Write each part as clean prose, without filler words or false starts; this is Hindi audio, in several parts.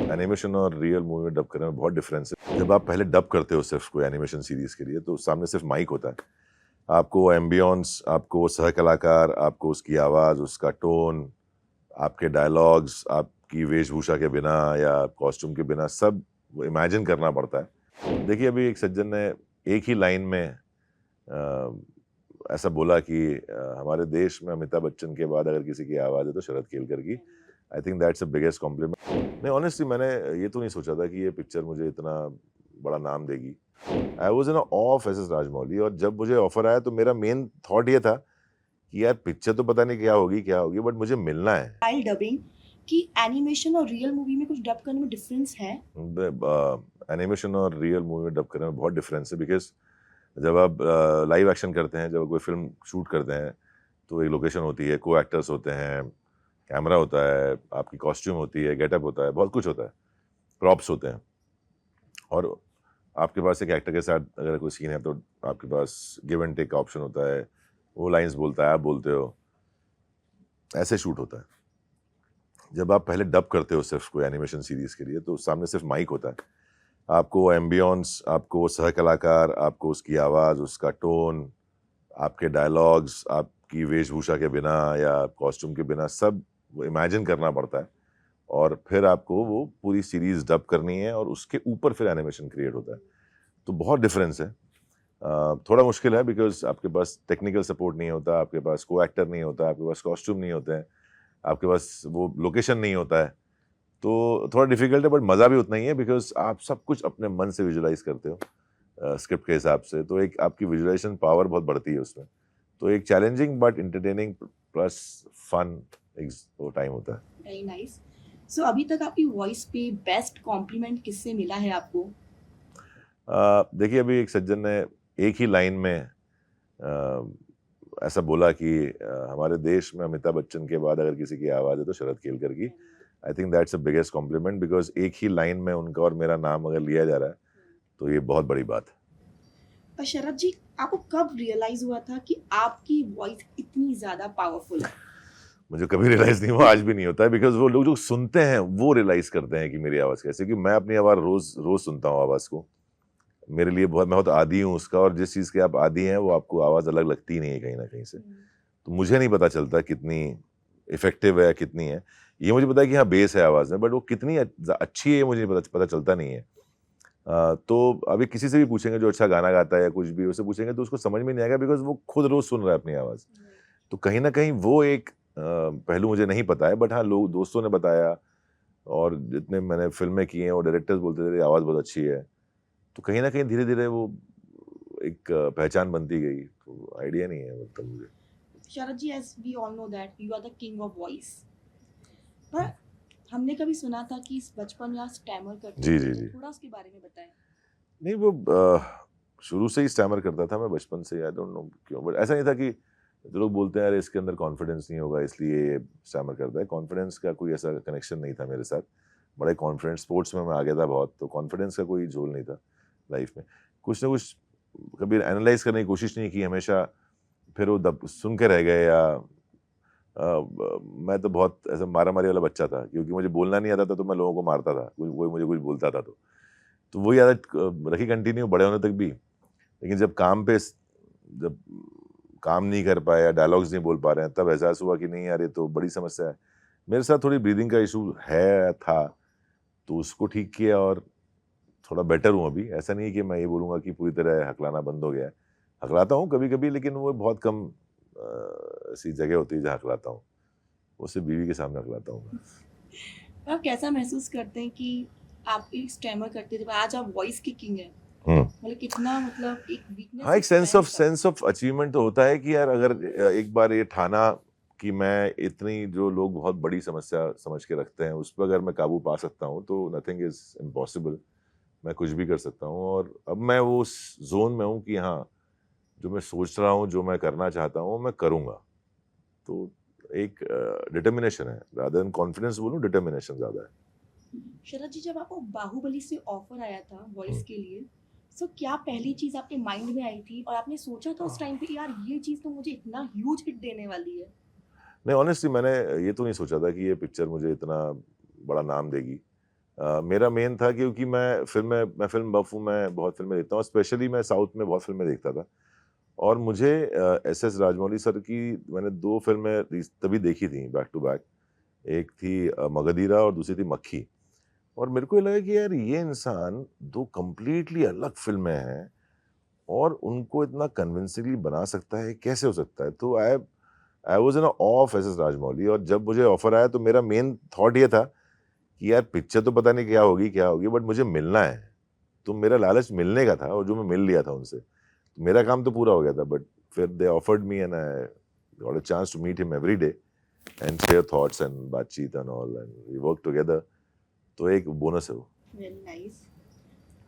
एनिमेशन और रियल मूवी में डब करने में बहुत डिफरेंस है। जब आप पहले डब करते हो सिर्फ कोई एनिमेशन सीरीज के लिए तो सामने सिर्फ माइक होता है। आपको एम्बियंस, आपको सह कलाकार, आपको उसकी आवाज़, उसका टोन, आपके डायलॉग्स, आपकी वेशभूषा के बिना या कॉस्ट्यूम के बिना सब इमेजिन करना पड़ता है। देखिए, अभी एक सज्जन ने एक ही लाइन में ऐसा बोला कि हमारे देश में अमिताभ बच्चन के बाद अगर किसी की आवाज़ है तो शरद केलकर की। I think that's the biggest complement. नहीं, ऑनेस्टली मैंने ये तो नहीं सोचा था कि ये पिक्चर मुझे इतना बड़ा नाम देगी। I was in of S S Rajamouli, और जब मुझे ऑफर आया तो मेरा मेन थॉट ये था कि यार पिक्चर तो पता नहीं क्या होगी बट मुझे मिलना है। स्टाइल डबिंग कि एनिमेशन और रियल मूवी में कुछ डब करने में डिफरेंस है। एनिमेशन और रियल मूवी में डब करने में बहुत डिफरेंस है, बिकॉज जब आप लाइव एक्शन करते हैं, जब कोई फिल्म शूट करते हैं तो एक लोकेशन होती है, को एक्टर्स होते हैं, कैमरा होता है, आपकी कॉस्ट्यूम होती है, गेटअप होता है, बहुत कुछ होता है, प्रॉप्स होते हैं, और आपके पास एक एक्टर के साथ अगर कोई सीन है तो आपके पास गिव एंड टेक का ऑप्शन होता है। वो लाइंस बोलता है, आप बोलते हो, ऐसे शूट होता है। जब आप पहले डब करते हो सिर्फ कोई एनिमेशन सीरीज के लिए तो सामने सिर्फ माइक होता है। आपको एम्बियंस, आपको सह कलाकार, आपको उसकी आवाज़, उसका टोन, आपके डायलॉग्स, आपकी वेशभूषा के बिना या कॉस्ट्यूम के बिना सब इमेजिन करना पड़ता है, और फिर आपको वो पूरी सीरीज डब करनी है और उसके ऊपर फिर एनिमेशन क्रिएट होता है। तो बहुत डिफरेंस है। थोड़ा मुश्किल है बिकॉज आपके पास टेक्निकल सपोर्ट नहीं होता, आपके पास को एक्टर नहीं होता, आपके पास कॉस्ट्यूम नहीं होते हैं, आपके पास वो लोकेशन नहीं होता है, तो थोड़ा डिफिकल्ट है, बट मज़ा भी उतना ही है बिकॉज आप सब कुछ अपने मन से विजुलाइज करते हो स्क्रिप्ट के हिसाब से, तो एक आपकी विजुलाइजेशन पावर बहुत बढ़ती है उसमें। तो एक challenging but entertaining plus fun एक वो टाइम होता है। Very nice. सो अभी तक आपकी वॉइस पे बेस्ट कॉम्प्लीमेंट किससे मिला है आपको? देखिए, अभी एक सज्जन ने एक ही लाइन में ऐसा बोला कि हमारे देश में अमिताभ बच्चन के बाद अगर किसी की आवाज़ है तो शरद केलकर की। I think that's the biggest complement, because एक ही लाइन में उनका और मेरा नाम अगर लिया जा रहा है तो ये बहुत बड़ी बात है। और शरद जी, आपको कब रियलाइज हुआ था कि आपकी वॉइस इतनी ज्यादा पावरफुल है? मुझे कभी रियलाइज़ नहीं हुआ, आज भी नहीं होता है, बिकॉज़ वो लोग जो सुनते हैं वो रियलाइज़ करते हैं कि मेरी आवाज़ कैसी है, क्योंकि मैं अपनी आवाज़ रोज़ सुनता हूँ आवाज़ को। मेरे लिए बहुत, मैं बहुत आदी हूँ उसका, और जिस चीज़ के आप आदी हैं वो आपको आवाज़ अलग लगती ही नहीं है कहीं न कहीं से। तो मुझे नहीं पता चलता कितनी इफ़ेक्टिव है, कितनी है। ये मुझे पता है कि हाँ, बेस है आवाज़ में, बट वो कितनी अच्छी है ये मुझे पता पता चलता नहीं है। तो अभी किसी से भी पूछेंगे जो अच्छा गाना गाता है या कुछ भी, उससे पूछेंगे तो उसको समझ में नहीं आएगा, बिकॉज़ वो खुद रोज़ सुन रहा है अपनी आवाज़। तो कहीं न कहीं वो एक पहलू मुझे नहीं पता है, बट हाँ, लोग दोस्तों ने बताया, और जितने मैंने फ़िल्में की हैं वो डायरेक्टर्स बोलते थे, आवाज़ बहुत अच्छी है। तो कहीं न कहीं धीरे-धीरे वो एक पहचान बनती गई, तो आइडिया नहीं है मतलब मुझे। Sharad ji, as we all know that you are the king of voice, पर हमने कभी सुना था कि इस बचपन में आप स्टैमर करते जी, थे, जी, तो जी। थोड़ा उसके बारे में बताएं। नहीं, वो शुरू से ही स्टैमर करता था मैं, बचपन से, आई डोंट नो क्यों, बट ऐसा नहीं था कि जो लोग बोलते हैं, अरे इसके अंदर कॉन्फिडेंस नहीं होगा इसलिए ये स्टैमर करता है। कॉन्फिडेंस का कोई ऐसा कनेक्शन नहीं था मेरे साथ। बड़ा ही कॉन्फिडेंट, स्पोर्ट्स में मैं आगे था बहुत, तो कॉन्फिडेंस का कोई झोल नहीं था लाइफ में। कुछ ना कुछ कभी एनालाइज़ करने की कोशिश नहीं की हमेशा, फिर वो दब सुन के रह गए, या मैं तो बहुत ऐसा मारा-मारी वाला बच्चा था, क्योंकि मुझे बोलना नहीं आता था तो मैं लोगों को मारता था, कोई मुझे कुछ बोलता था तो। तो वही आदत रखी कंटिन्यू बड़े होने तक भी। लेकिन जब काम नहीं कर पाए या डायलॉग्स नहीं बोल पा रहे हैं, तब एहसास हुआ कि नहीं यार, ये तो बड़ी समस्या है। मेरे साथ थोड़ी ब्रीदिंग का इशू था, तो उसको ठीक किया और थोड़ा बेटर हूँ अभी। ऐसा नहीं है कि मैं ये बोलूँगा कि पूरी तरह हकलाना बंद हो गया है। हकलाता हूँ कभी-कभी, लेकिन वो बहुत कम ऐसी जगह होती है जहाँ हकलाता हूँ। वो सिर्फ़ बीवी के सामने हकलाता हूँ मैं। आप कैसा महसूस करते हैं कि आप एक स्टैमर करते थे, पर आज आप वॉइस की किंग हैं? हुँ। मतलब कितना, मतलब एक वीकनेस हाँ, से एक स्ट्रेंथ तक। सेंस ऑफ अचीवमेंट तो होता है कि यार, अगर एक बार ये ठाना कि मैं इतनी, जो लोग बहुत बड़ी समस्या समझ के रखते हैं, उस पे अगर मैं काबू पा सकता हूँ, तो नथिंग इज़ इम्पॉसिबल। मैं कुछ भी कर सकता हूँ, और अब मैं वो उस ज़ोन में हूँ कि हाँ, जो मैं सोच रहा हूँ, जो मैं करना चाहता हूँ, मैं करूँगा। तो एक डिटर्मिनेशन है, रादर देन कॉन्फिडेंस बोलूँ, डिटर्मिनेशन ज़्यादा है। शरद जी, जब आपको बाहुबली से ऑफर आया था वॉइस हुँ। के लिए, सो क्या पहली चीज आपके माइंड में आई थी और आपने सोचा था उस टाइम पे, यार ये चीज तो मुझे इतना ह्यूज हिट देने वाली है? नहीं, ऑनेस्टली मैंने ये तो नहीं सोचा था कि ये पिक्चर मुझे इतना बड़ा नाम देगी। मेरा मेन था क्योंकि मैं फिल्म बफ हूँ, मैं बहुत फिल्में देखता हूँ, स्पेशली मैं साउथ में बहुत फिल्में देखता था। और मुझे एस राजमौली सर की मैंने 2 फिल्में तभी देखी थी बैक टू बैक। एक थी मगधीरा और दूसरी थी मक्खी। और मेरे को ये लगा कि यार ये इंसान 2 कंप्लीटली अलग फ़िल्में हैं और उनको इतना कन्विंसिंगली बना सकता है, कैसे हो सकता है? तो I was in awe of S Rajamouli. और जब मुझे ऑफ़र आया तो मेरा मेन थॉट ये था कि यार पिक्चर तो पता नहीं क्या होगी बट मुझे मिलना है। तो मेरा लालच मिलने का था और जो मैं मिल लिया था उनसे। तो मेरा काम तो पूरा हो गया था बट फिर they offered me and I got a chance to meet him every day and share thoughts and बातचीत and all and we work together. तो एक बोनस है वो। Very nice.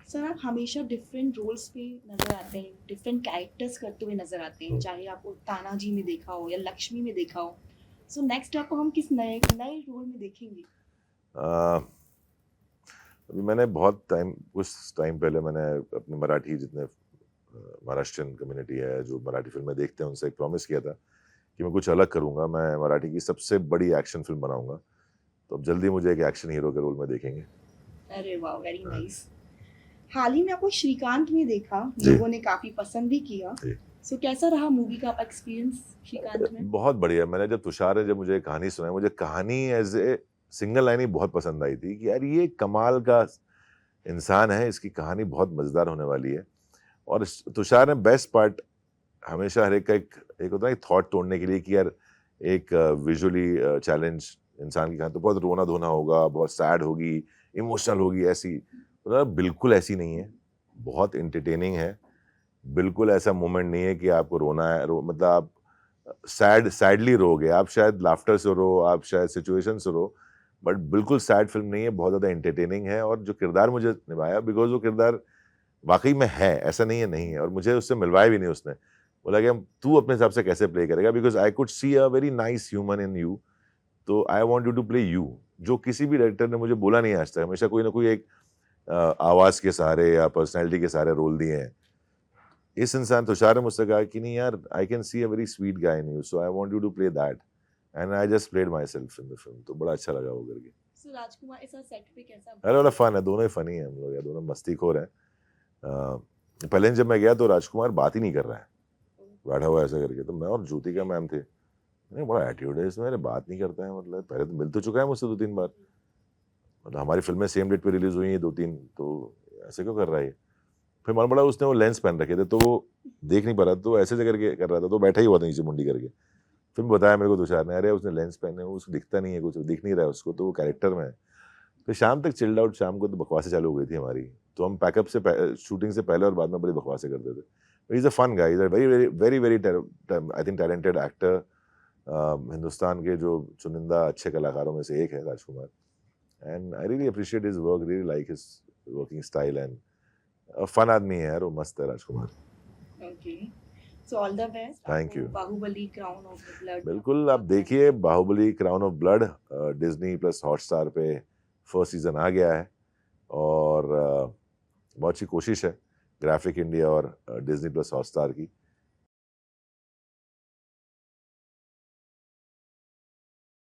सर आप हमेशा डिफरेंट रोल्स पे नजर आते हैं, डिफरेंट कैरेक्टर्स करते हुए नजर आते हैं, चाहे आपको तानाजी में देखा हो या लक्ष्मी में देखा हो। सो नेक्स्ट आपको हम किस नए नए रोल में देखेंगे? अ, अभी मैंने कुछ टाइम पहले मैंने अपने मराठी जितने महाराष्ट्रियन कम्युनिटी है जो मराठी फिल्में देखते हैं उनसे एक प्रॉमिस किया था कि मैं कुछ अलग करूंगा, मैं मराठी की सबसे बड़ी एक्शन फिल्म बनाऊंगा। तो अब जल्दी मुझे एक एक्शन हीरो के रोल में देखेंगे। अरे वाह, वेरी हाँ, नाइस। हाल ही में आपको श्रीकांत में देखा, जी। लोगों ने काफी पसंद भी किया। जी। सो कैसा रहा मूवी का एक्सपीरियंस श्रीकांत में? बहुत बढ़िया। मैंने जब तुषार ने जब मुझे कहानी सुनाई, मुझे कहानी एज ए सिंगल लाइन ही बहुत पसंद आई थी कि यार ये कमाल का इंसान है, इसकी कहानी बहुत मजेदार होने वाली है। और तुषार ने बेस्ट पार्ट हमेशा हर एक का एक होता है थॉट तोड़ने के लिए कि यार एक विजुअली चैलेंज इंसान की कहानी तो बहुत रोना धोना होगा, बहुत सैड होगी, इमोशनल होगी, ऐसी बिल्कुल ऐसी नहीं है। बहुत इंटरटेनिंग है। बिल्कुल ऐसा मोमेंट नहीं है कि आपको रोना है, मतलब आप सैडली रोगे, आप शायद लाफ्टर से रो, आप शायद सिचुएशन से रो, बट बिल्कुल सैड फिल्म नहीं है, बहुत ज़्यादा एंटरटेनिंग है। और जो किरदार मुझे निभाया, बिकॉज़ वो किरदार वाक़ई में है, ऐसा नहीं है और मुझे उससे मिलवाया भी नहीं उसने। बोला कि तू अपने हिसाब से कैसे प्ले करेगा, because I could see a very nice human in you, तो I want you to play you, जो किसी भी डायरेक्टर ने मुझे बोला नहीं आज तक। हमेशा कोई ना कोई एक आवाज़ के सहारे या पर्सनैलिटी के सहारे रोल दिए हैं। इस इंसान तुषार ने मुझसे कहा कि नहीं यार, I can see a very sweet guy in you, so I want you to play that, and I just played myself in the film. तो बड़ा अच्छा लगा वो करके। सो राजकुमार ऐसा सेट पे कैसा? अरे बड़ा फन है, दोनों ही फनी है हम लोग यार, दोनों मस्तीखोर हैं। पहले दिन जब मैं गया तो राजकुमार बात ही नहीं कर रहा है, बैठा हुआ ऐसा करके। तो मैं और ज्योतिका मैम थे, नहीं बड़ा एटीट्यूड है इसमें, अरे बात नहीं करता है, मतलब पहले तो मिल तो चुका है मुझसे 2-3 बार, मतलब हमारी फिल्में सेम डेट पे रिलीज हुई हैं 2-3, तो ऐसे क्यों कर रहा है ये? फिर मालूम पड़ा उसने वो लेंस पहन रखे थे तो वो देख नहीं पा रहा, तो ऐसे करके कर रहा था, तो बैठा ही हुआ था नीचे मुंडी करके। फिर बताया मेरे को तुषार ने, अरे उसने लेंस पहने, उसको दिखता नहीं है, कुछ दिख नहीं रहा है उसको, तो वो कैरेक्टर में है। फिर शाम तक चिल्ड आउट, शाम को तो बकवासें चालू हो गई थी हमारी। तो हम पैकअप से शूटिंग से पहले और बाद में बड़ी बकवासें करते थे। He is a fun guy, is a very very very very I think talented actor. Hindustan के जो चुनिंदा अच्छे कलाकारों में से एक है Rajkumar, and I really appreciate his work, really like his working style, and fun आदमी है यार वो, मस्त है Rajkumar. Okay, so all the best. Thank you. Baahubali crown of the blood बिल्कुल, आप देखिए Baahubali crown of blood, Disney plus Hotstar पे फर्स्ट सीजन आ गया है। और बहुत अच्छी कोशिश है ग्राफिक इंडिया और डिज्नी प्लस हॉटस्टार की